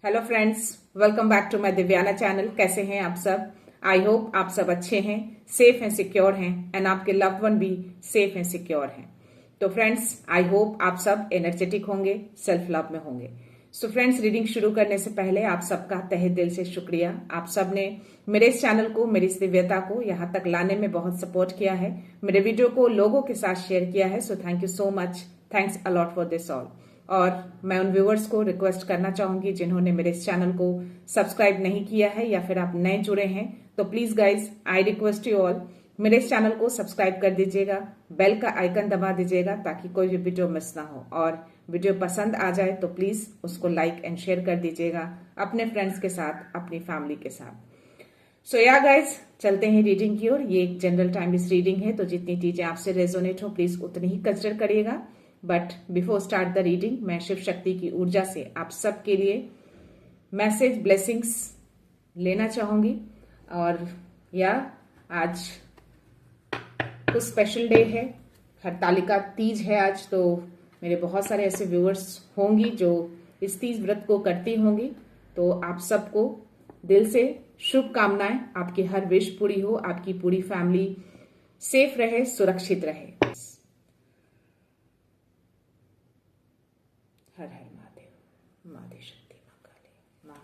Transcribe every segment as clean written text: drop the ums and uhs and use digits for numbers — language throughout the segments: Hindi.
Hello friends, welcome back to my Divyana channel. कैसे हैं आप सब? आई होप आप सब अच्छे हैं, सेफ हैं, सिक्योर हैं एंड आपके लव्ड वन भी सेफ हैं, सिक्योर हैं। तो फ्रेंड्स, आई होप आप सब एनर्जेटिक होंगे, सेल्फ लव में होंगे। सो फ्रेंड्स, रीडिंग शुरू करने से पहले आप सबका तहे दिल से शुक्रिया। आप सब ने मेरे इस चैनल को, मेरी इस दिव्यता को यहाँ तक लाने में बहुत सपोर्ट किया है, मेरे वीडियो को लोगों के साथ शेयर किया है। सो thank you so much, thanks a lot for this all. और मैं उन व्यूअर्स को रिक्वेस्ट करना चाहूंगी जिन्होंने मेरे इस चैनल को सब्सक्राइब नहीं किया है या फिर आप नए जुड़े हैं, तो please guys, I request you all, मेरे इस चैनल को सब्सक्राइब कर दीजिएगा, बेल का आइकन दबा दीजिएगा ताकि कोई भी वीडियो मिस ना हो। और वीडियो पसंद आ जाए तो प्लीज उसको लाइक एंड शेयर कर दीजिएगा अपने फ्रेंड्स के साथ, अपनी फैमिली के साथ। सो या गाइज, चलते हैं रीडिंग की ओर। ये एक जनरल टाइमलेस रीडिंग है, तो जितनी चीजें आपसे रेजोनेट हो प्लीज उतनी ही कंसिडर करिएगा। But before start the reading, मैं शिव शक्ति की ऊर्जा से आप सबके लिए मैसेज, ब्लेसिंग्स लेना चाहूंगी। और या आज कुछ स्पेशल डे है, हरतालिका तीज है आज, तो मेरे बहुत सारे ऐसे व्यूअर्स होंगी जो इस तीज व्रत को करती होंगी। तो आप सबको दिल से शुभकामनाएं, आपकी हर विश पूरी हो, आपकी पूरी फैमिली सेफ रहे, सुरक्षित रहे। हर हर महादेव, माधे शक्ति, माँ काली, माँ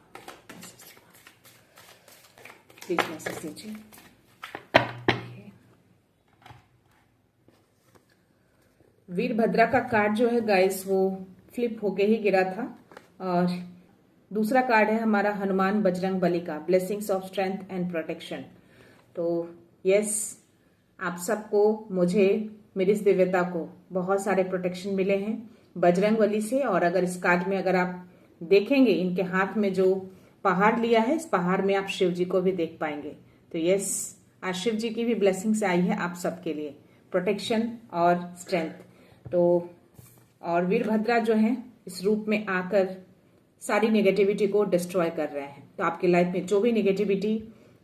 प्लीज मैसेज दीजिए। वीरभद्रा का कार्ड जो है गाइस, वो फ्लिप होके ही गिरा था। और दूसरा कार्ड है हमारा हनुमान बजरंग बली का, blessings of strength and protection. तो यस, आप सबको, मुझे, मेरी इस दिव्यता को बहुत सारे प्रोटेक्शन मिले हैं बजरंग बली से। और अगर इस कार्ड में अगर आप देखेंगे, इनके हाथ में जो पहाड़ लिया है, इस पहाड़ में आप शिव जी को भी देख पाएंगे। तो यस, आज शिव जी की भी ब्लेसिंग्स आई है आप सबके लिए, प्रोटेक्शन और स्ट्रेंथ। तो और वीरभद्रा जो है इस रूप में आकर सारी नेगेटिविटी को डिस्ट्रॉय कर रहे हैं। तो आपकी लाइफ में जो भी नेगेटिविटी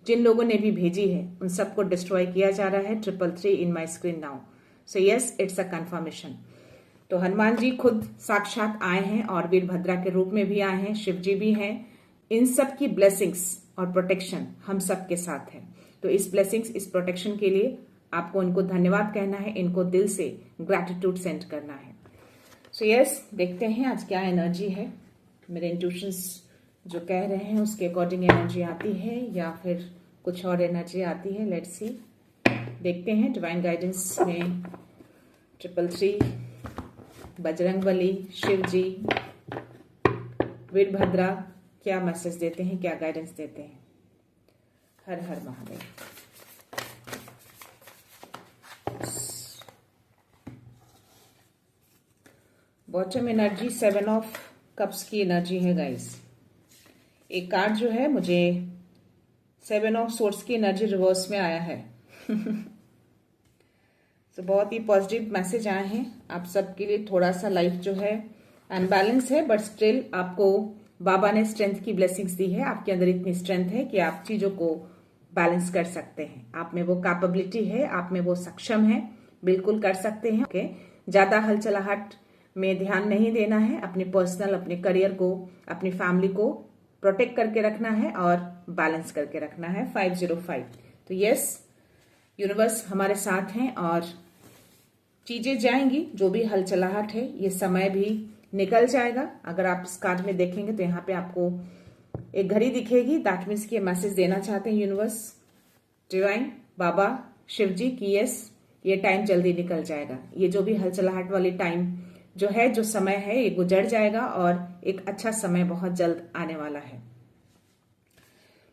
जिन लोगों ने भी भेजी है, उन सबको डिस्ट्रॉय किया जा रहा है। 333 in my screen now. So yes, it's a confirmation. तो हनुमान जी खुद साक्षात आए हैं और वीरभद्रा के रूप में भी आए हैं, शिव जी भी हैं। इन सब की ब्लेसिंग्स और प्रोटेक्शन हम सब के साथ है। तो इस ब्लेसिंग्स, इस प्रोटेक्शन के लिए आपको इनको धन्यवाद कहना है, इनको दिल से ग्रैटिट्यूड सेंड करना है। सो यस, देखते हैं आज क्या एनर्जी है। मेरे इंट्यूशंस जो कह रहे हैं उसके अकॉर्डिंग एनर्जी आती है या फिर कुछ और एनर्जी आती है। लेट्स सी, देखते हैं डिवाइन गाइडेंस में 333, बजरंगबली, शिव जी, वीरभद्रा क्या मैसेज देते हैं, क्या गाइडेंस देते हैं। हर हर Mahadev. Bottom energy 7 of cups की एनर्जी है गाइस। एक कार्ड जो है, मुझे 7 ऑफ सोर्ड्स की एनर्जी रिवर्स में आया है। तो बहुत ही पॉजिटिव मैसेज आए हैं आप सबके लिए। थोड़ा सा लाइफ जो है अनबैलेंस है, बट स्टिल आपको बाबा ने स्ट्रेंथ की ब्लेसिंग्स दी है। आपके अंदर इतनी स्ट्रेंथ है कि आप चीजों को बैलेंस कर सकते हैं। आप में वो कैपेबिलिटी है, आप में वो सक्षम है, बिल्कुल कर सकते हैं। ओके, ज्यादा हलचलाहट में ध्यान नहीं देना है, अपने पर्सनल, अपने करियर को, अपनी फैमिली को प्रोटेक्ट करके रखना है और बैलेंस करके रखना है। 505। तो यस, यूनिवर्स हमारे साथ हैं और चीजें जाएंगी। जो भी हलचलाहट है, ये समय भी निकल जाएगा। अगर आप इस कार्ड में देखेंगे तो यहाँ पे आपको एक घड़ी दिखेगी। दैट मीन्स कि मैसेज देना चाहते हैं यूनिवर्स, डिवाइन, बाबा, शिव जी की यस, ये टाइम जल्दी निकल जाएगा। ये जो भी हलचलाहट वाली टाइम जो है, जो समय है, ये गुजर जाएगा और एक अच्छा समय बहुत जल्द आने वाला है।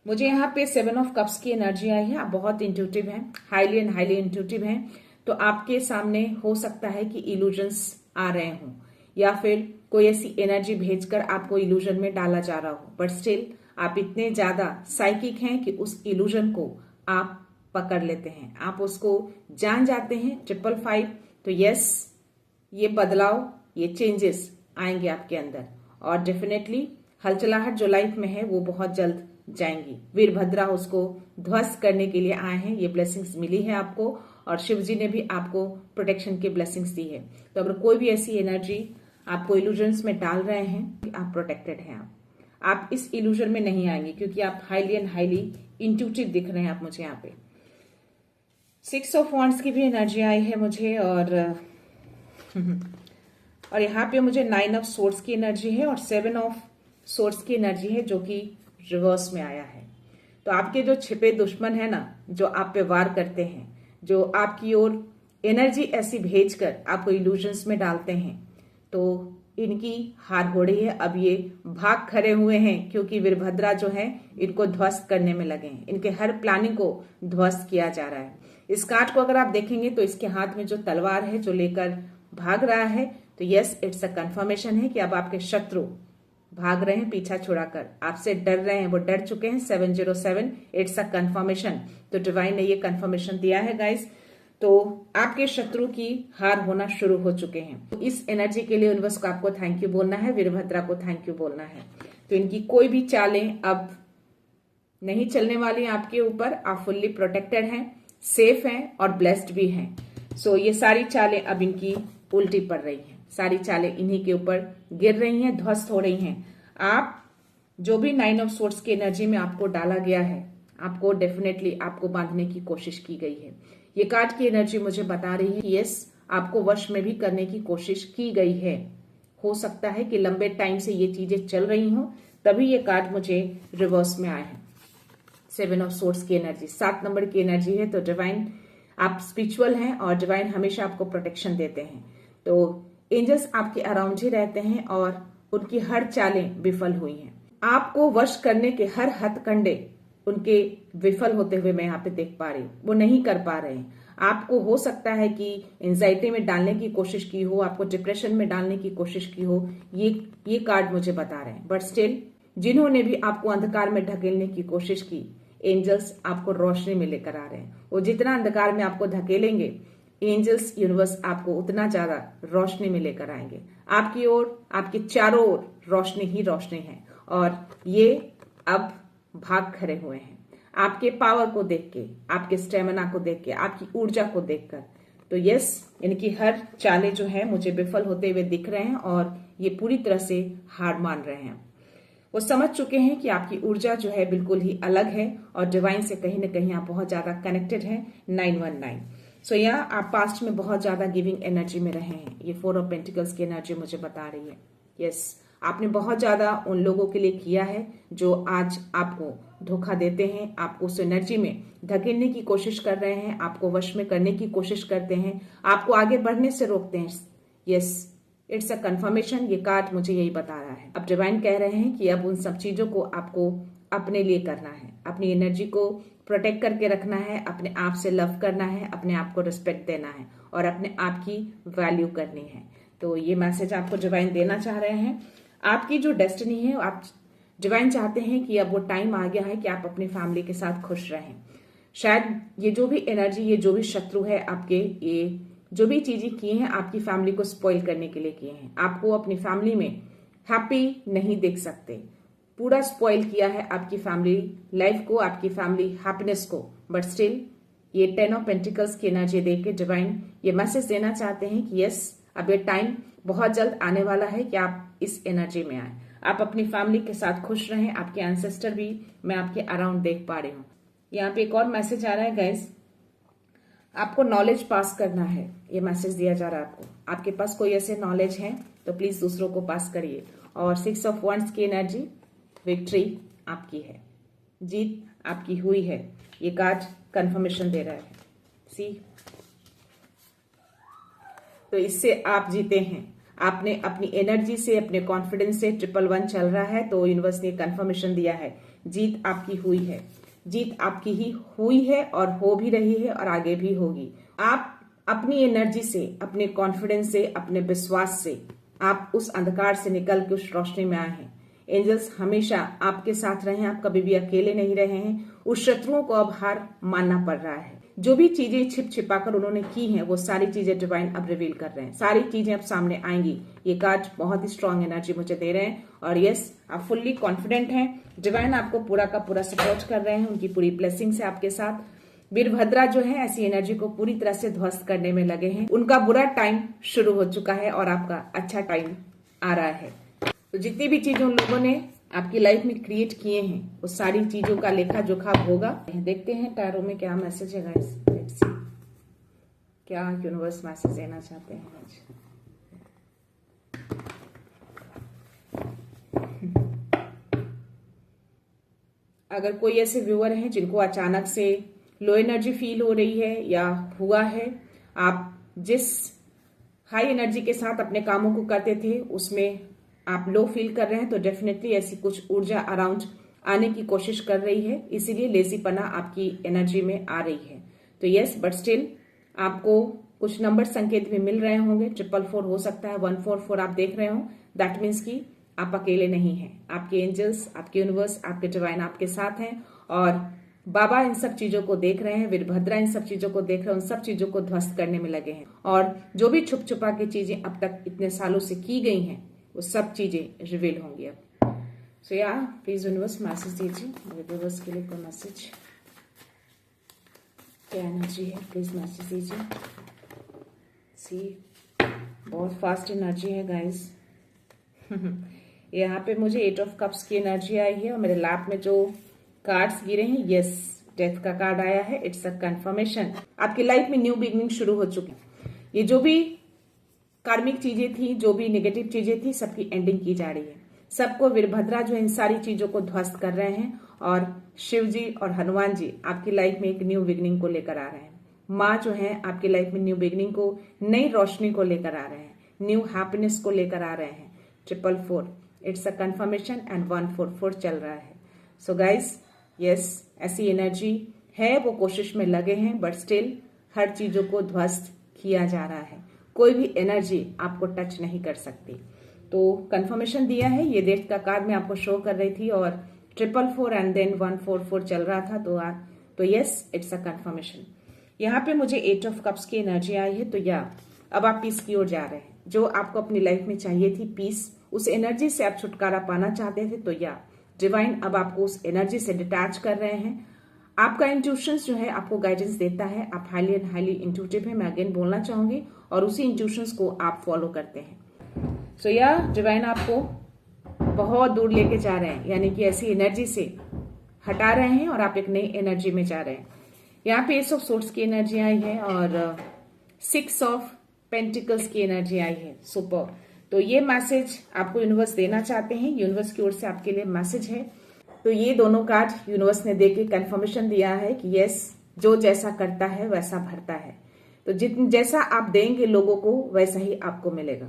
मुझे यहाँ पे 7 ऑफ कप्स की एनर्जी आई है। आप बहुत इंट्यूटिव हैं, हाईली एंड हाईली इंट्यूटिव हैं। तो आपके सामने हो सकता है कि इल्यूजन्स आ रहे हों या फिर कोई ऐसी एनर्जी भेजकर आपको इल्यूजन में डाला जा रहा हो, बट स्टिल आप इतने ज्यादा साइकिक हैं कि उस इल्यूजन को आप पकड़ लेते हैं, आप उसको जान जाते हैं। 555। तो यस, ये बदलाव, ये चेंजेस आएंगे आपके अंदर और डेफिनेटली हलचलाहट जो लाइफ में है वो बहुत जल्द जाएंगी। वीरभद्रा उसको ध्वस्त करने के लिए आए हैं। ये ब्लेसिंग्स मिली है आपको और शिव जी ने भी आपको प्रोटेक्शन की ब्लेसिंग्स दी है। तो अगर कोई भी ऐसी एनर्जी आपको इल्यूजन्स में डाल रहे हैं, आप प्रोटेक्टेड हैं। आप इस इल्यूजन में नहीं आएंगे, क्योंकि आप हाईली एंड हाईली इंट्यूटिव दिख रहे हैं आप मुझे यहाँ पे। 6 ऑफ वॉन्ड्स की भी एनर्जी आई है मुझे, और यहाँ पे मुझे 9 ऑफ सोर्ड्स की एनर्जी है और 7 ऑफ सोर्ड्स की एनर्जी है, जो कि रिवर्स में आया है। तो आपके जो छिपे दुश्मन है ना, जो आप पे वार करते हैं, जो आपकी ओर एनर्जी ऐसी भेजकर आपको इल्यूजन्स में डालते हैं, तो इनकी हार हो रही है। अब ये भाग खड़े हुए हैं, क्योंकि वीरभद्रा जो है इनको ध्वस्त करने में लगे हैं। इनके हर प्लानिंग को ध्वस्त किया जा रहा है। इस कार्ड को अगर आप देखेंगे तो इसके हाथ में जो तलवार है जो लेकर भाग रहा है, तो यस, इट्स अ कंफर्मेशन है कि अब आपके शत्रु भाग रहे हैं पीछा छुड़ाकर, आपसे डर रहे हैं, वो डर चुके हैं। 707, इट्स अ कंफर्मेशन। तो डिवाइन ने ये कंफर्मेशन दिया है गाइस। तो आपके शत्रु की हार होना शुरू हो चुके हैं। तो इस एनर्जी के लिए यूनिवर्स को आपको थैंक यू बोलना है, वीरभद्रा को थैंक यू बोलना है। तो इनकी कोई भी चालें अब नहीं चलने वाली आपके ऊपर। आप फुल्ली प्रोटेक्टेड हैं, सेफ हैं और ब्लेस्ड भी हैं। सो ये सारी चालें अब इनकी उल्टी पड़ रही हैं, सारी चालें इन्हीं के ऊपर गिर रही हैं, ध्वस्त हो रही हैं। आप जो भी 9 ऑफ सोर्ड्स की एनर्जी में आपको डाला गया है, आपको डेफिनेटली आपको बांधने की कोशिश की गई है। ये कार्ड की एनर्जी मुझे बता रही है कि यस, आपको वश में भी करने की कोशिश की गई है। हो सकता है कि लंबे टाइम से ये चीजें चल रही हों, तभी ये कार्ड मुझे रिवर्स में आए हैं। 7 ऑफ सोर्ड्स की एनर्जी 7 नंबर की एनर्जी है। तो डिवाइन, आप स्पिरिचुअल हैं और डिवाइन हमेशा आपको प्रोटेक्शन देते हैं। तो एंजल्स आपके अराउंड ही रहते हैं और उनकी हर चालें विफल हुई हैं। आपको वश करने के हर हथकंडे उनके विफल होते हुए मैं यहाँ पे देख पा रही हूँ। वो नहीं कर पा रहे हैं। आपको हो सकता है कि एंजाइटी में डालने की कोशिश की हो, आपको डिप्रेशन में डालने की कोशिश की हो, ये कार्ड मुझे बता रहे हैं। बट स्टिल, जिन्होंने भी आपको अंधकार में ढकेलने की कोशिश की, एंजल्स आपको रोशनी में लेकर आ रहे हैं। वो जितना अंधकार में आपको धकेलेंगे, एंजल्स यूनिवर्स आपको उतना ज्यादा रोशनी में लेकर आएंगे। आपकी ओर, आपके चारों ओर रोशनी ही रोशनी है, और ये अब भाग खड़े हुए हैं आपके पावर को देख के, आपके स्टेमिना को देख के, आपकी ऊर्जा को देखकर। तो यस, इनकी हर चालें जो है मुझे विफल होते हुए दिख रहे हैं और ये पूरी तरह से हार मान रहे हैं। वो समझ चुके हैं कि आपकी ऊर्जा जो है बिल्कुल ही अलग है और डिवाइन से कहीं ना कहीं आप बहुत ज्यादा कनेक्टेड हैं। 919। सो यहाँ आप पास्ट में बहुत ज्यादा गिविंग एनर्जी में रहे हैं। ये 4 ऑफ पेंटिकल्स की एनर्जी मुझे बता रही है। यस, आपने बहुत ज्यादा उन लोगों के लिए किया है जो आज आपको धोखा देते हैं, आपको उस एनर्जी में धकेलने की कोशिश कर रहे हैं, आपको वश में करने की कोशिश करते हैं, आपको आगे बढ़ने से रोकते हैं। Yes, it's a confirmation. ये कार्ड मुझे यही बता रहा है। अब डिवाइन कह रहे हैं कि अब उन सब चीजों को आपको अपने लिए करना है, अपनी एनर्जी को प्रोटेक्ट करके रखना है, अपने आप से लव करना है, अपने आप को रिस्पेक्ट देना है और अपने आप की वैल्यू करनी है। तो ये मैसेज आपको डिवाइन देना चाह रहे हैं। आपकी जो डेस्टिनी है, आप डिवाइन चाहते हैं कि अब वो टाइम आ गया है कि आप अपनी फैमिली के साथ खुश रहें। शायद ये जो भी एनर्जी, ये जो भी शत्रु है आपके, ये जो भी चीजें की हैं आपकी फैमिली को स्पॉइल करने के लिए किए हैं। आपको अपनी फैमिली में हैप्पी नहीं देख सकते, पूरा स्पॉइल किया है आपकी फैमिली लाइफ को, आपकी फैमिली हैप्पीनेस को। बट स्टिल, ये 10 ऑफ पेंटिकल्स की एनर्जी देके डिवाइन ये मैसेज देना चाहते हैं कि यस, अब ये टाइम बहुत जल्द आने वाला है कि आप इस एनर्जी में आए, आप अपनी फैमिली के साथ खुश रहें। आपके एंसेस्टर भी मैं आपके अराउंड देख पा रही हूँ। यहाँ पे एक और मैसेज आ रहा है गाइस, आपको नॉलेज पास करना है। ये मैसेज दिया जा रहा है आपको, आपके पास कोई ऐसे नॉलेज है तो प्लीज दूसरों को पास करिए। और 6 ऑफ वंड्स की एनर्जी, विक्ट्री आपकी है, जीत आपकी हुई है। ये कार्ड कंफर्मेशन दे रहा है। सी, तो इससे आप जीते हैं। आपने अपनी एनर्जी से, अपने कॉन्फिडेंस से 111 चल रहा है, तो यूनिवर्स ने कंफर्मेशन दिया है, जीत आपकी हुई है। जीत आपकी ही हुई है और हो भी रही है और आगे भी होगी। आप अपनी एनर्जी से, अपने कॉन्फिडेंस से, अपने विश्वास से आप उस अंधकार से निकल के उस रोशनी में आए हैं। एंजल्स हमेशा आपके साथ रहे हैं, आप कभी भी अकेले नहीं रहे हैं। उस शत्रुओं को अब हार मानना पड़ रहा है। जो भी चीजें छिप छिपाकर उन्होंने की हैं, वो सारी चीजें डिवाइन अब रिवील कर रहे हैं, सारी चीजें अब सामने आएंगी। ये कार्ड बहुत ही स्ट्रांग एनर्जी मुझे दे रहे हैं और यस, आप फुल्ली कॉन्फिडेंट हैं। डिवाइन आपको पूरा का पूरा सपोर्ट कर रहे हैं, उनकी पूरी ब्लेसिंग है आपके साथ। वीरभद्रा जो है ऐसी एनर्जी को पूरी तरह से ध्वस्त करने में लगे हैं। उनका बुरा टाइम शुरू हो चुका है और आपका अच्छा टाइम आ रहा है। तो जितनी भी चीजें उन लोगों ने आपकी लाइफ में क्रिएट किए हैं उस सारी चीजों का लेखा जोखा होगा। देखते हैं टैरो में क्या मैसेज है गाइस, लेट्स सी क्या यूनिवर्स मैसेज देना चाहते हैं आज। अगर कोई ऐसे व्यूअर हैं जिनको अचानक से लो एनर्जी फील हो रही है या हुआ है, आप जिस हाई एनर्जी के साथ अपने कामों को करते थे उसमें आप लो फील कर रहे हैं, तो डेफिनेटली ऐसी कुछ ऊर्जा अराउंड आने की कोशिश कर रही है, इसीलिए लेजीपना आपकी एनर्जी में आ रही है। तो यस, बट स्टिल आपको कुछ नंबर संकेत भी मिल रहे होंगे। 444 हो सकता है, 144 आप देख रहे हो, दैट मीन्स कि आप अकेले नहीं हैं। आपके एंजल्स, आपके यूनिवर्स, आपके डिवाइन आपके साथ हैं और बाबा इन सब चीजों को देख रहे हैं, वीरभद्रा इन सब चीजों को देख रहे हैं, उन सब चीजों को ध्वस्त करने में लगे हैं और जो भी छुप छुपा की चीजें अब तक इतने सालों से की गई हैं वो सब चीजें रिवील होंगी अब। सो या प्लीज यूनिवर्स मैसेज दीजिए, यूनिवर्स के लिए कोई मैसेज, क्या एनर्जी है, प्लीज मैसेज दीजिए। सी बहुत फास्ट एनर्जी है गाइस। यहाँ पे मुझे 8 ऑफ कप्स की एनर्जी आई है और मेरे लैप में जो कार्ड्स गिरे हैं, यस डेथ का कार्ड आया है। इट्स अ कंफर्मेशन, आपकी लाइफ में न्यू बिगनिंग शुरू हो चुकी है। ये जो भी कार्मिक चीजें थी, जो भी नेगेटिव चीजें थी, सबकी एंडिंग की जा रही है। सबको वीरभद्रा जो इन सारी चीजों को ध्वस्त कर रहे हैं और शिव जी और हनुमान जी आपकी लाइफ में एक न्यू बिगनिंग को लेकर आ रहे हैं। माँ जो है आपकी लाइफ में न्यू बिगनिंग को, नई रोशनी को लेकर आ रहे हैं, न्यू हैप्पीनेस को लेकर आ रहे हैं। 444 इट्स अ कंफर्मेशन एंड 144 चल रहा है। सो गाइस यस, ऐसी एनर्जी है, वो कोशिश में लगे हैं, बट स्टिल हर चीजों को ध्वस्त किया जा रहा है। कोई भी एनर्जी आपको टच नहीं कर सकती। तो कंफर्मेशन दिया है, ये डेथ का कार्ड मैं आपको शो कर रही थी और 444 एंड देन 144 चल रहा था। तो यस इट्स अ कंफर्मेशन। यहाँ पे मुझे 8 ऑफ कप्स की एनर्जी आई है। तो या अब आप पीस की ओर जा रहे हैं, जो आपको अपनी लाइफ में चाहिए थी पीस, उस एनर्जी से आप छुटकारा पाना चाहते थे। तो या डिवाइन अब आपको उस एनर्जी से डिटैच कर रहे हैं। आपका इंट्यूशंस जो है आपको गाइडेंस देता है, आप हाईली एंड हाईली इंट्यूटिव है, मैं अगेन बोलना चाहूंगी, और उसी इंट्यूशंस को आप फॉलो करते हैं। सो या डिवाइन आपको बहुत दूर लेके जा रहे हैं, यानी कि ऐसी एनर्जी से हटा रहे हैं और आप एक नई एनर्जी में जा रहे हैं। यहाँ पे 8 ऑफ सोर्ड्स की एनर्जी आई है और 6 ऑफ पेंटिकल्स की एनर्जी आई है। सुपर। तो ये मैसेज आपको यूनिवर्स देना चाहते हैं, यूनिवर्स की ओर से आपके लिए मैसेज है। तो ये दोनों कार्ड यूनिवर्स ने देके कंफर्मेशन दिया है कि यस, जो जैसा करता है वैसा भरता है। तो जैसा आप देंगे लोगों को, वैसा ही आपको मिलेगा।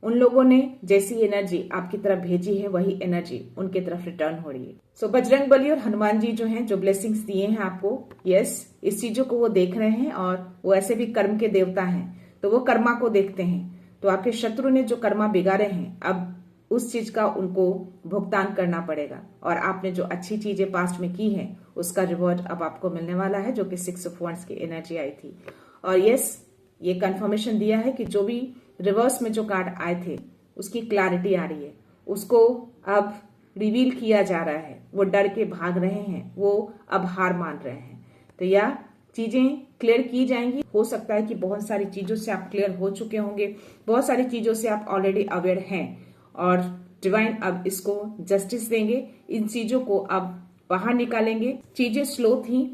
उन लोगों ने जैसी एनर्जी आपकी तरफ भेजी है, वही एनर्जी उनके तरफ रिटर्न हो रही है। सो बजरंग बली और हनुमान जी जो हैं, जो ब्लेसिंग्स दिए हैं आपको, यस इस चीजों को वो देख रहे हैं और वो ऐसे भी कर्म के देवता हैं, तो वो कर्मा को देखते हैं। तो आपके शत्रु ने जो कर्मा बिगाड़े हैं, अब उस चीज का उनको भुगतान करना पड़ेगा और आपने जो अच्छी चीजें पास्ट में की हैं उसका रिवॉर्ड अब आपको मिलने वाला है, जो कि 6 ऑफ वांड्स की एनर्जी आई थी। और यस, ये कंफर्मेशन दिया है कि जो भी रिवर्स में जो कार्ड आए थे उसकी क्लैरिटी आ रही है, उसको अब रिवील किया जा रहा है। वो डर के भाग रहे हैं, वो अब हार मान रहे हैं। तो या चीजें क्लियर की जाएंगी। हो सकता है कि बहुत सारी चीजों से आप क्लियर हो चुके होंगे, बहुत सारी चीजों से आप ऑलरेडी अवेयर हैं और डिवाइन अब इसको जस्टिस देंगे, इन चीजों को अब बाहर निकालेंगे। चीजें स्लो थी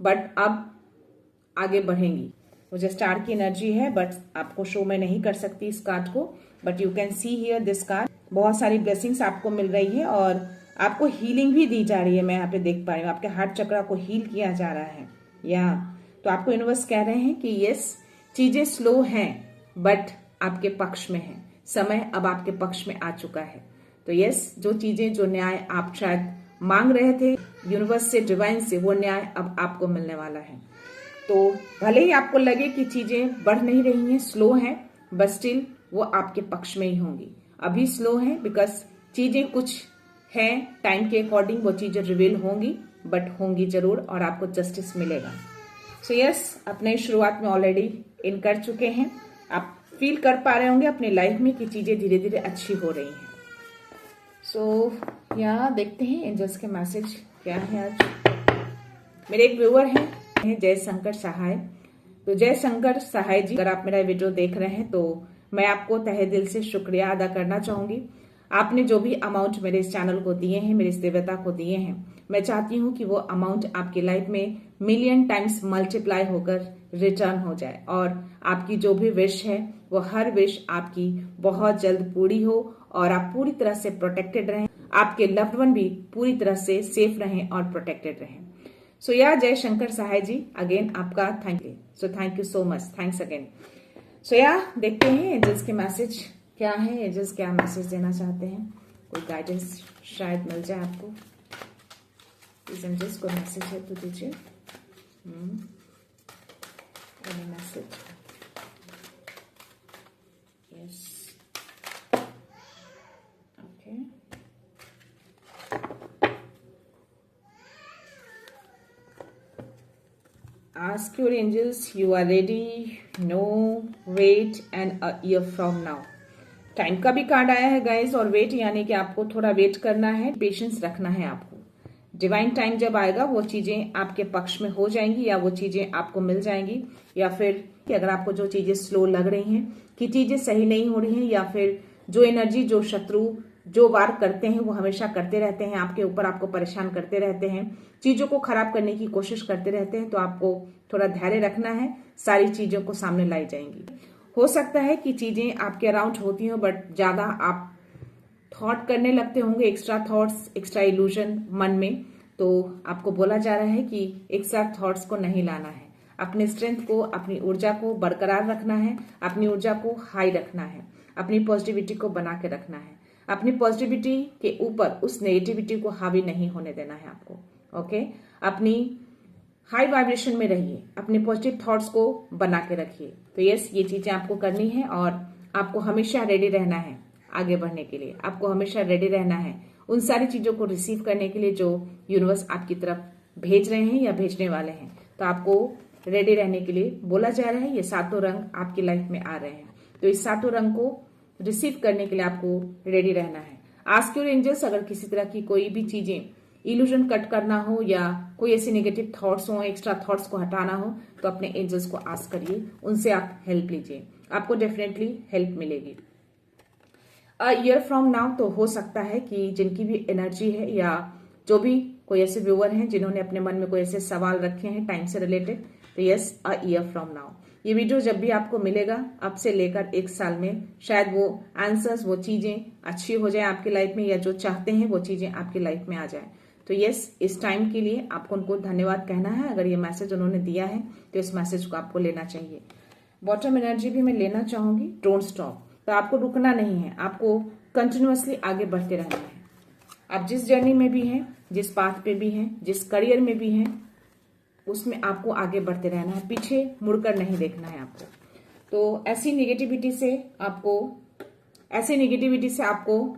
बट अब आगे बढ़ेंगी। मुझे स्टार की एनर्जी है बट आपको शो में नहीं कर सकती इस कार्ड को, but you can see here this card. बहुत सारी ब्लेसिंग्स आपको मिल रही है और आपको हीलिंग भी दी जा रही है। मैं यहाँ पे देख पा रही हूँ आपके हार्ट चक्र को हील किया जा रहा है। या तो आपको यूनिवर्स कह रहे हैं कि यस, चीजें स्लो हैं बट आपके पक्ष में है, समय अब आपके पक्ष में आ चुका है। तो यस, जो चीजें, जो न्याय आप शायद मांग रहे थे यूनिवर्स से, डिवाइन से, वो न्याय अब आपको मिलने वाला है। तो भले ही आपको लगे कि चीजें बढ़ नहीं रही हैं, स्लो हैं, बट स्टिल वो आपके पक्ष में ही होंगी। अभी स्लो है बिकॉज चीजें कुछ हैं, टाइम के अकॉर्डिंग वो चीजें रिवील होंगी, बट होंगी जरूर और आपको जस्टिस मिलेगा। सो यस, अपने शुरुआत में ऑलरेडी इन कर चुके हैं, आप फील कर पा रहे होंगे अपनी लाइफ में कि चीजें धीरे धीरे अच्छी हो रही हैं। सो यहाँ देखते हैं एंजल्स के मैसेज क्या है आज। मेरे एक व्यूअर हैं जय शंकर सहाय। तो जय शंकर सहाय जी, अगर आप मेरा वीडियो देख रहे हैं तो मैं आपको तहे दिल से शुक्रिया अदा करना चाहूंगी। आपने जो भी अमाउंट मेरे इस चैनल को दिए हैं, मेरे इस देवता को दिए हैं, मैं चाहती हूँ कि वो अमाउंट आपकी लाइफ में मिलियन टाइम्स मल्टीप्लाई होकर रिटर्न हो जाए और आपकी जो भी विश है वो हर विश आपकी बहुत जल्द पूरी हो और आप पूरी तरह से प्रोटेक्टेड रहें, आपके लव्ड वन भी पूरी तरह से सेफ रहें और प्रोटेक्टेड रहें। So yeah Jai Shankar Sahay ji, again आपका thank you. So thank you so much, thanks again. So yeah देखते हैं एंजल्स के मैसेज क्या है, एंजल्स क्या मैसेज देना चाहते हैं, कोई गाइडेंस शायद मिल जाए आपको। इस एंजल्स को मैसेज है तो दीजिए। Message yes, okay. Ask your angels, you are ready, no, wait and a year from now। Time का भी कार्ड आया है गाइस, और वेट यानी कि आपको थोड़ा वेट करना है, पेशेंस रखना है आपको। डिवाइन टाइम जब आएगा वो चीजें आपके पक्ष में हो जाएंगी या वो चीजें आपको मिल जाएंगी, या फिर कि अगर आपको जो चीजें स्लो लग रही हैं, कि चीजें सही नहीं हो रही हैं, या फिर जो एनर्जी जो शत्रु जो वार करते हैं वो हमेशा करते रहते हैं आपके ऊपर, आपको परेशान करते रहते हैं, चीजों को खराब करने की कोशिश करते रहते हैं, तो आपको थोड़ा धैर्य रखना है, सारी चीजों को सामने लाई जाएंगी। हो सकता है कि चीजें आपके अराउंड होती हो बट ज्यादा आप थॉट करने लगते होंगे, एक्स्ट्रा थॉट्स, एक्स्ट्रा इल्यूजन मन में, तो आपको बोला जा रहा है कि एक्स्ट्रा थॉट्स को नहीं लाना है, अपने स्ट्रेंथ को, अपनी ऊर्जा को बरकरार रखना है, अपनी ऊर्जा को हाई रखना है, अपनी पॉजिटिविटी को बना के रखना है, अपनी पॉजिटिविटी के ऊपर उस नेगेटिविटी को हावी नहीं होने देना है आपको। ओके, अपनी हाई वाइब्रेशन में रहिए, अपने पॉजिटिव थॉट्स को बना के रखिए। तो यस, ये चीजें आपको करनी है और आपको हमेशा रेडी रहना है आगे बढ़ने के लिए, आपको हमेशा रेडी रहना है उन सारी चीजों को रिसीव करने के लिए जो यूनिवर्स आपकी तरफ भेज रहे हैं या भेजने वाले हैं। तो आपको रेडी रहने के लिए बोला जा रहा है। ये सातों रंग आपकी लाइफ में आ रहे हैं, तो इस सातों रंग को रिसीव करने के लिए आपको रेडी रहना है। आस्क योर एंजल्स, अगर किसी तरह की कोई भी चीजें इल्यूजन कट करना हो या कोई ऐसी नेगेटिव थॉट्स हो, एक्स्ट्रा थॉट्स को हटाना हो, तो अपने एंजल्स को आस्क करिए, उनसे आप हेल्प लीजिए, आपको डेफिनेटली हेल्प मिलेगी। अ ईयर फ्रॉम नाउ, तो हो सकता है कि जिनकी भी एनर्जी है या जो भी कोई ऐसे व्यूअर हैं जिन्होंने अपने मन में कोई ऐसे सवाल रखे हैं टाइम से रिलेटेड, तो yes, a year from now, ये वीडियो जब भी आपको मिलेगा अब से लेकर 1 साल में, शायद वो आंसर्स, वो चीजें अच्छी हो जाए आपकी लाइफ में, या जो चाहते हैं वो चीजें आपकी लाइफ में आ जाए। तो यस, इस टाइम के लिए आपको उनको धन्यवाद कहना है। अगर ये मैसेज उन्होंने दिया है तो इस मैसेज को आपको लेना चाहिए। बॉटम एनर्जी भी मैं लेना चाहूंगी, डोंट स्टॉप, तो आपको रुकना नहीं है, आपको कंटिन्यूअसली आगे बढ़ते रहना है। आप जिस जर्नी में भी हैं, जिस पाथ पे भी हैं, जिस करियर में भी हैं, उसमें आपको आगे बढ़ते रहना है, पीछे मुड़कर नहीं देखना है आपको। तो ऐसी नेगेटिविटी से आपको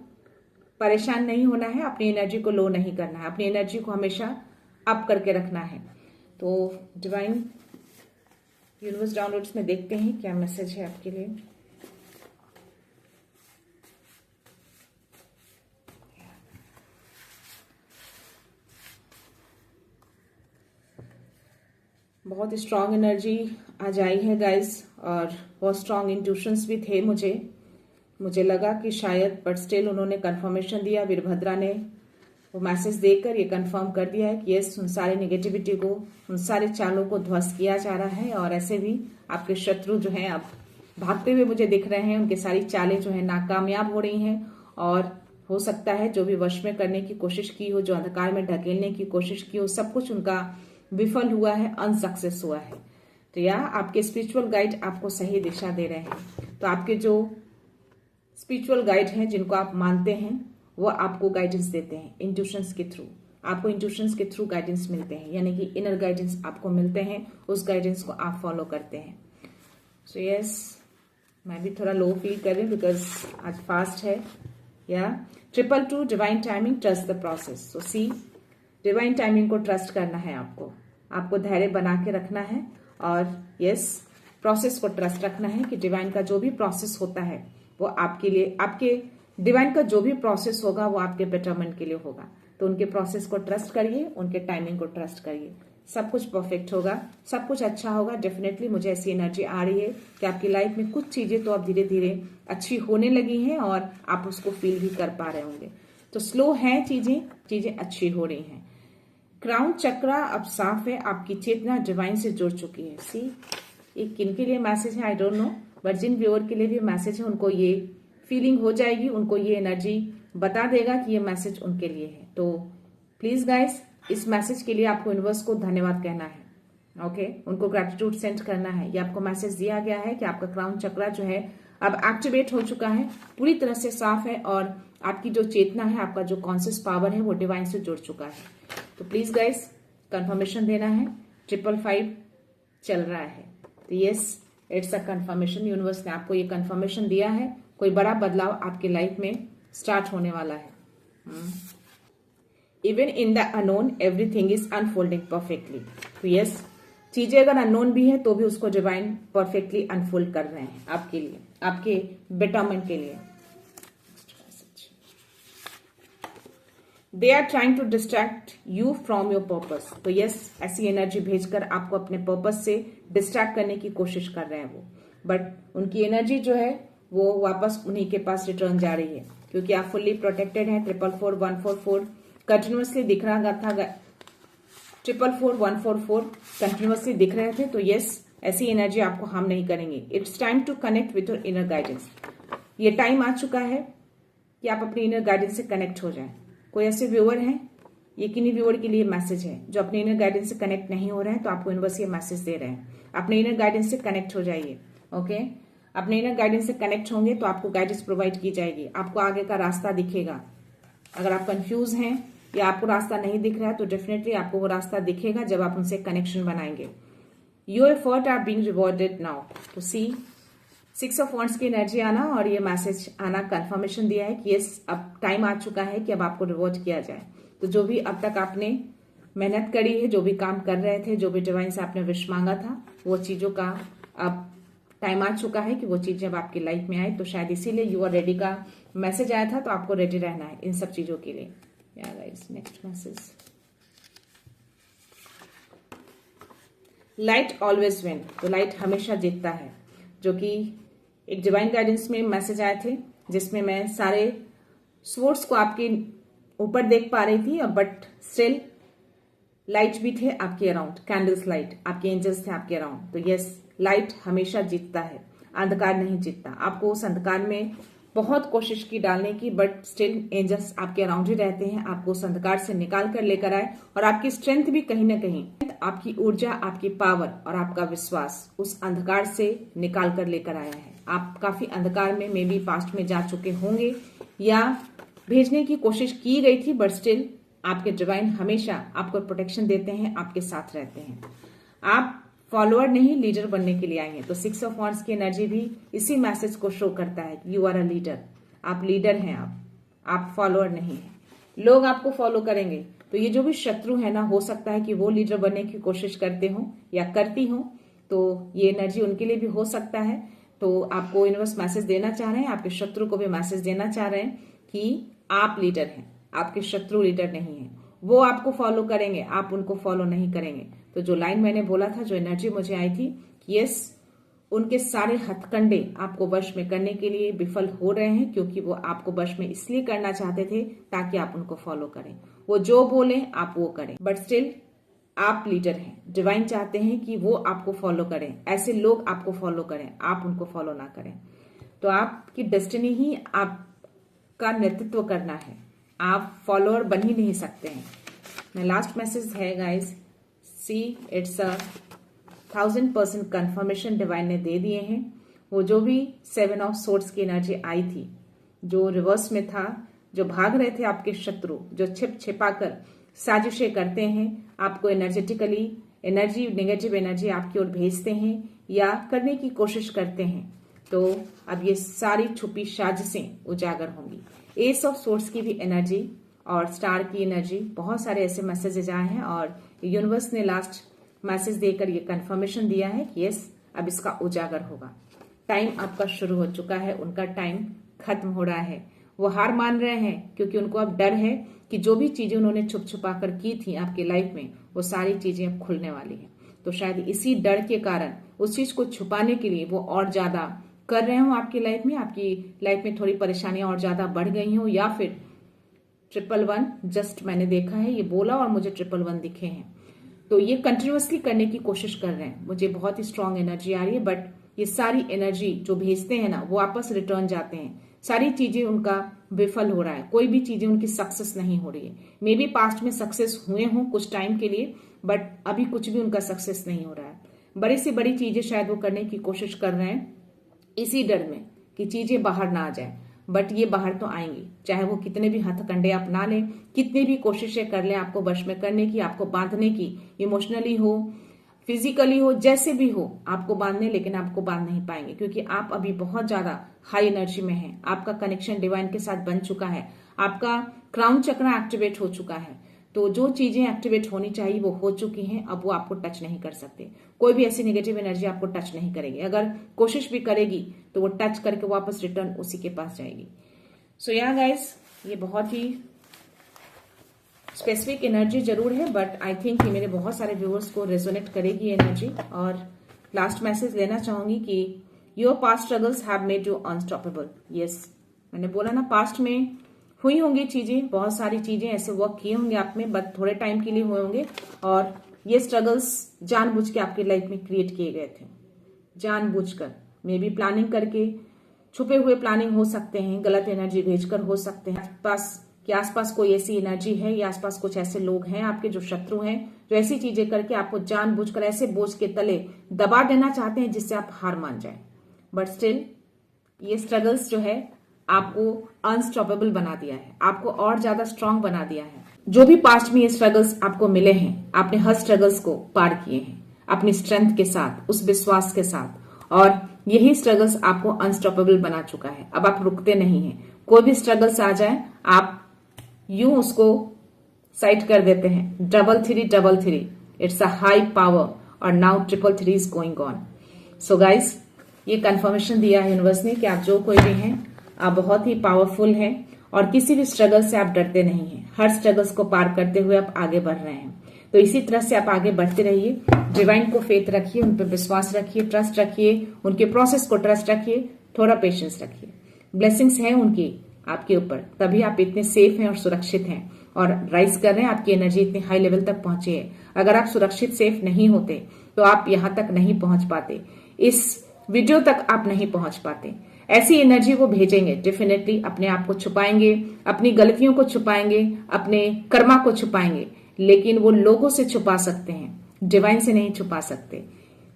परेशान नहीं होना है, अपनी एनर्जी को लो नहीं करना है, अपनी एनर्जी को हमेशा अप करके रखना है। तो डिवाइन यूनिवर्स डाउनलोड्स में देखते हैं क्या मैसेज है आपके लिए। बहुत स्ट्रांग एनर्जी आज आई है गाइस, और बहुत स्ट्रांग इंट्यूशंस भी थे मुझे लगा कि शायद, बट स्टिल उन्होंने कंफर्मेशन दिया, वीरभद्रा ने वो मैसेज देकर ये कंफर्म कर दिया है कि यस, उन सारी नेगेटिविटी को, उन सारे चालों को ध्वस्त किया जा रहा है, और ऐसे भी आपके शत्रु जो हैं अब भागते हुए मुझे दिख रहे हैं, उनकी सारी चालें जो है नाकामयाब हो रही हैं, और हो सकता है जो भी वश में करने की कोशिश की हो, जो अंधकार में ढकेलने की कोशिश की हो, सब कुछ उनका विफल हुआ है, अनसक्सेस हुआ है। तो या आपके स्पिरिचुअल गाइड आपको सही दिशा दे रहे हैं। तो आपके जो स्पिरिचुअल गाइड हैं जिनको आप मानते हैं, वो आपको गाइडेंस देते हैं इंट्यूशंस के थ्रू, आपको इंट्यूशंस के थ्रू गाइडेंस मिलते हैं, यानी कि इनर गाइडेंस आपको मिलते हैं, उस गाइडेंस को आप फॉलो करते हैं। सो यस, मैं भी थोड़ा लो फील कर रही हूँ बिकॉज आज फास्ट है। या 222 divine timing, trust the process. So see, divine timing को ट्रस्ट करना है आपको धैर्य बना के रखना है, और यस, प्रोसेस को ट्रस्ट रखना है कि डिवाइन का जो भी प्रोसेस होता है वो आपके लिए, आपके डिवाइन का जो भी प्रोसेस होगा वो आपके बेटरमेंट के लिए होगा। तो उनके प्रोसेस को ट्रस्ट करिए, उनके टाइमिंग को ट्रस्ट करिए। सब कुछ परफेक्ट होगा, सब कुछ अच्छा होगा। डेफिनेटली मुझे ऐसी एनर्जी आ रही है कि आपकी लाइफ में कुछ चीजें तो अब धीरे धीरे अच्छी होने लगी हैं और आप उसको फील भी कर पा रहे होंगे। तो स्लो है चीजें अच्छी हो रही हैं। क्राउन चक्रा अब साफ है, आपकी चेतना डिवाइन से जुड़ चुकी है। सी, ये किन के लिए मैसेज है आई डोंट नो, बट जिन व्यूअर के लिए भी मैसेज है उनको ये फीलिंग हो जाएगी, उनको ये एनर्जी बता देगा कि ये मैसेज उनके लिए है। तो प्लीज गाइस, इस मैसेज के लिए आपको यूनिवर्स को धन्यवाद कहना है। ओके, उनको ग्रेटिट्यूड सेंड करना है। ये आपको मैसेज दिया गया है कि आपका क्राउन चक्रा जो है अब एक्टिवेट हो चुका है, पूरी तरह से साफ है और आपकी जो चेतना है, आपका जो कॉन्शियस पावर है वो डिवाइन से जुड़ चुका है। तो प्लीज गाइस कंफर्मेशन देना है। 555 चल रहा है, तो yes it's a confirmation. Universe ने आपको ये कंफर्मेशन दिया है, कोई बड़ा बदलाव आपके लाइफ में स्टार्ट होने वाला है। Even in the unknown everything is unfolding perfectly. तो यस, चीजें अगर अननोन भी है तो भी उसको डिवाइन परफेक्टली अनफोल्ड कर रहे हैं आपके लिए, आपके बेटरमेंट के लिए। They are trying to distract you from your purpose. तो यस, ऐसी एनर्जी भेजकर आपको अपने पर्पस से डिस्ट्रैक्ट करने की कोशिश कर रहे हैं वो, बट उनकी एनर्जी जो है वो वापस उन्हीं के पास रिटर्न जा रही है, क्योंकि आप फुल्ली प्रोटेक्टेड हैं। 444 144 कंटिन्यूअसली दिख रहा था, 444 144 कंटिन्यूअसली दिख रहे थे। तो यस, ऐसी एनर्जी आपको हार्म नहीं करेंगे। It's time to connect with your inner guidance. ये टाइम आ चुका है कि आप अपने इनर गाइडेंस से कनेक्ट हो जाएं। कोई ऐसे व्यूअर हैं, ये किन्हीं व्यूअर के लिए मैसेज है जो अपने इनर गाइडेंस से कनेक्ट नहीं हो रहे हैं, तो आपको यूनिवर्स ये मैसेज दे रहे हैं, अपने इनर गाइडेंस से कनेक्ट हो जाइए। ओके, अपने इनर गाइडेंस से कनेक्ट होंगे तो आपको गाइडेंस प्रोवाइड की जाएगी, आपको आगे का रास्ता दिखेगा। अगर आप कंफ्यूज हैं या आपको रास्ता नहीं दिख रहा है तो डेफिनेटली आपको वो रास्ता दिखेगा जब आप उनसे कनेक्शन बनाएंगे। Your effort are being rewarded now. तो सी, 6 ऑफ वॉन्ड्स की एनर्जी आना और ये मैसेज आना कंफर्मेशन दिया है कि यस, अब टाइम आ चुका है कि अब आपको रिवॉर्ड किया जाए। तो जो भी अब तक आपने मेहनत करी है, जो भी काम कर रहे थे, जो भी डिवाइन से आपने विश मांगा था, वो चीजों का अब टाइम आ चुका है कि वो चीजें अब आपकी लाइफ में आए। तो शायद इसीलिए यू आर रेडी का मैसेज आया था, तो आपको रेडी रहना है इन सब चीजों के लिए। या guys, next message, light always win. तो लाइट हमेशा जीतता है, जो कि एक डिवाइन गाइडेंस में मैसेज आए थे, जिसमें मैं सारे सोर्स को आपके ऊपर देख पा रही थी, बट स्टिल लाइट भी थे आपके अराउंड, कैंडल्स लाइट, आपके एंजल्स थे आपके अराउंड। तो यस, लाइट हमेशा जीतता है, अंधकार नहीं जीतता। आपको उस अंधकार में बहुत कोशिश की डालने की, बट स्टिल एंजल्स आपके अराउंड ही रहते हैं, आपको उस अंधकार से निकाल कर लेकर आए। और आपकी स्ट्रेंथ भी कहीं ना कहीं, आपकी ऊर्जा, आपकी पावर और आपका विश्वास उस अंधकार से निकाल कर लेकर आया है। आप काफी अंधकार में मे बी पास्ट में जा चुके होंगे या भेजने की कोशिश की गई थी, बट स्टिल आपके डिवाइन हमेशा आपको प्रोटेक्शन देते हैं, आपके साथ रहते हैं। आप फॉलोअर नहीं, लीडर बनने के लिए आए हैं। तो 6 ऑफ वॉन्ड्स की एनर्जी भी इसी मैसेज को शो करता है कि यू आर अ लीडर। आप लीडर हैं, आप फॉलोअर नहीं है। लोग आपको फॉलो करेंगे। तो ये जो भी शत्रु है ना, हो सकता है कि वो लीडर बनने की कोशिश करते हो या करती हो, तो ये एनर्जी उनके लिए भी हो सकता है। तो आपको यूनिवर्स मैसेज देना चाह रहे हैं, आपके शत्रु को भी मैसेज देना चाह रहे हैं कि आप लीडर हैं, आपके शत्रु लीडर नहीं है। वो आपको फॉलो करेंगे, आप उनको फॉलो नहीं करेंगे। तो जो लाइन मैंने बोला था, जो एनर्जी मुझे आई थी कि यस, उनके सारे हथकंडे आपको वश में करने के लिए विफल हो रहे हैं, क्योंकि वो आपको वश में इसलिए करना चाहते थे ताकि आप उनको फॉलो करें। वो जो बोले आप वो करें, बट स्टिल आप लीडर हैं। डिवाइन चाहते हैं कि वो आपको फॉलो करें, ऐसे लोग आपको फॉलो करें, आप उनको फॉलो ना करें। तो आपकी डेस्टिनी ही आपका नेतृत्व करना है, आप फॉलोअर बन ही नहीं सकते हैं। मैं लास्ट मैसेज है guys, see it's a 1000% confirmation divine ने दे दिए हैं। वो जो भी 7 ऑफ सोर्ड्स की एनर्जी आई थी, जो रिवर्स में था, जो भाग रहे थे आपके शत्रु, जो छिपा कर साजिशें करते हैं, आपको एनर्जेटिकली एनर्जी, नेगेटिव एनर्जी आपकी ओर भेजते हैं या करने की कोशिश करते हैं, तो अब ये सारी छुपी साजिशें उजागर होंगी। एस ऑफ सोर्ड्स की भी एनर्जी और स्टार की एनर्जी, बहुत सारे ऐसे मैसेजेस आए हैं और यूनिवर्स ने लास्ट मैसेज देकर ये कंफर्मेशन दिया है कि यस, अब इसका उजागर होगा। टाइम आपका शुरू हो चुका है, उनका टाइम खत्म हो रहा है। वो हार मान रहे हैं क्योंकि उनको अब डर है कि जो भी चीजें उन्होंने छुप छुपा कर की थी आपकी लाइफ में, वो सारी चीजें अब खुलने वाली हैं। तो शायद इसी डर के कारण, उस चीज को छुपाने के लिए वो और ज्यादा कर रहे हो आपकी लाइफ में थोड़ी परेशानियां और ज्यादा बढ़ गई हो, या फिर 111 जस्ट मैंने देखा है, ये बोला और मुझे 111 दिखे हैं। तो ये कंटिन्यूअसली करने की कोशिश कर रहे हैं। मुझे बहुत ही स्ट्रांग एनर्जी आ रही है, बट ये सारी एनर्जी जो भेजते हैं ना, वो वापस रिटर्न जाते हैं। सारी चीजें उनका विफल हो रहा है, कोई भी चीजें उनकी सक्सेस नहीं हो रही है। मे बी पास्ट में सक्सेस हुए हों कुछ टाइम के लिए, बट अभी कुछ भी उनका सक्सेस नहीं हो रहा है। बड़ी से बड़ी चीजें शायद वो करने की कोशिश कर रहे हैं इसी डर में कि चीजें बाहर ना आ जाए, बट ये बाहर तो आएंगी। चाहे वो कितने भी हथकंडे अपना लें, कितनी भी कोशिशें कर लें आपको वश में करने की, आपको बांधने की, इमोशनली हो, फिजिकली हो, जैसे भी हो आपको बांधने, लेकिन आपको बांध नहीं पाएंगे क्योंकि आप अभी बहुत ज्यादा हाई एनर्जी में हैं। आपका कनेक्शन डिवाइन के साथ बन चुका है, आपका क्राउन चक्र एक्टिवेट हो चुका है। तो जो चीजें एक्टिवेट होनी चाहिए वो हो चुकी हैं, अब वो आपको टच नहीं कर सकते। कोई भी ऐसी नेगेटिव एनर्जी आपको टच नहीं करेगी। अगर कोशिश भी करेगी तो वो टच करके वापस रिटर्न उसी के पास जाएगी। सो या गाइस, ये बहुत ही स्पेसिफिक एनर्जी जरूर है, बट आई थिंक कि मेरे बहुत सारे व्यूअर्स को रेजोनेट करेगी एनर्जी। और लास्ट मैसेज लेना चाहूंगी कि your past struggles have made you unstoppable. Yes, मैंने बोला ना, पास्ट में हुई होंगी चीजें, बहुत सारी चीजें ऐसे वर्क किए होंगे आप में, बट थोड़े टाइम के लिए हुए होंगे। और ये स्ट्रगल्स जानबूझ के आपकी लाइफ में क्रिएट किए गए थे, जानबूझकर, मे बी प्लानिंग करके, छुपे हुए प्लानिंग हो सकते हैं, गलत एनर्जी भेजकर हो सकते हैं। आसपास कोई ऐसी एनर्जी है या आसपास कुछ ऐसे लोग हैं आपके जो शत्रु हैं, जो ऐसी चीजें करके आपको जानबूझकर ऐसे बोझ के तले दबा देना चाहते हैं जिससे आप हार मान जाए। बट स्टिल ये स्ट्रगल्स जो है आपको अनस्टॉपेबल बना दिया है, आपको और ज्यादा स्ट्रांग बना दिया है। जो भी पास्ट में ये स्ट्रगल्स आपको मिले हैं, आपने हर स्ट्रगल्स को पार किए हैं अपनी स्ट्रेंथ के साथ, उस विश्वास के साथ, और यही स्ट्रगल्स आपको अनस्टॉपेबल बना चुका है। अब आप रुकते नहीं हैं। कोई भी स्ट्रगल्स आ जाए, आप यूं उसको साइड कर देते हैं। 333 इट्स अ हाई पावर, और now 333 is going on. So guys, ये कंफर्मेशन दिया है यूनिवर्स ने कि आप जो कोई भी हैं, आप बहुत ही पावरफुल हैं और किसी भी स्ट्रगल से आप डरते नहीं हैं। हर स्ट्रगल्स को पार करते हुए आप आगे बढ़ रहे हैं। तो इसी तरह से आप आगे बढ़ते रहिए। डिवाइन को फेथ रखिए, उन पर विश्वास रखिए, ट्रस्ट रखिए, उनके प्रोसेस को ट्रस्ट रखिए, थोड़ा पेशेंस रखिए। ब्लेसिंग्स हैं उनकी आपके ऊपर, तभी आप इतने सेफ हैं और सुरक्षित हैं और राइज कर रहे हैं। आपकी एनर्जी इतने हाई लेवल तक पहुंची है। अगर आप सुरक्षित सेफ नहीं होते तो आप यहां तक नहीं पहुंच पाते, इस वीडियो तक आप नहीं पहुंच पाते। ऐसी एनर्जी वो भेजेंगे, डेफिनेटली अपने आप को छुपाएंगे, अपनी गलतियों को छुपाएंगे, अपने कर्मा को छुपाएंगे, लेकिन वो लोगों से छुपा सकते हैं, डिवाइन से नहीं छुपा सकते।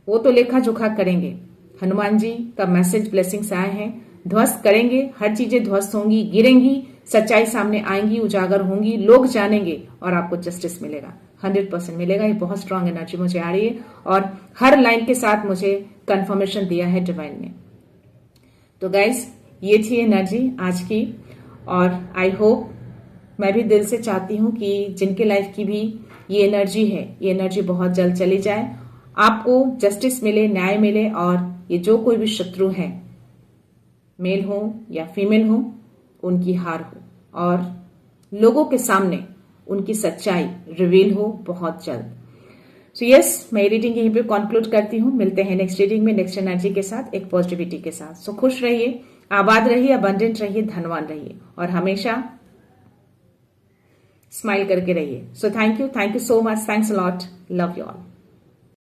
वो तो लेखा जोखा करेंगे। हनुमान जी का मैसेज ब्लेसिंग्स आए हैं, ध्वस्त करेंगे, हर चीजें ध्वस्त होंगी, गिरेंगी, सच्चाई सामने आएंगी, उजागर होंगी, लोग जानेंगे और आपको जस्टिस मिलेगा, 100% मिलेगा। ये बहुत स्ट्रांग एनर्जी मुझे आ रही है और हर लाइन के साथ मुझे कंफर्मेशन दिया है डिवाइन ने। तो गाइस, ये थी एनर्जी आज की, और आई होप, मैं भी दिल से चाहती हूं कि जिनके लाइफ की भी ये एनर्जी है, ये एनर्जी बहुत जल्द चली जाए, आपको जस्टिस मिले, न्याय मिले, और ये जो कोई भी शत्रु है, मेल हो या फीमेल हो, उनकी हार हो और लोगों के सामने उनकी सच्चाई रिवील हो बहुत जल्द। सो यस, मैं रीडिंग यहीं पे कंक्लूड करती हूँ। मिलते हैं नेक्स्ट रीडिंग में, नेक्स्ट एनर्जी के साथ, एक पॉजिटिविटी के साथ। सो खुश रहिए, आबाद रहिए, अबंडेंट रहिए, धनवान रहिए और हमेशा स्माइल करके रहिए। सो thank you so much, thanks a lot, love you all.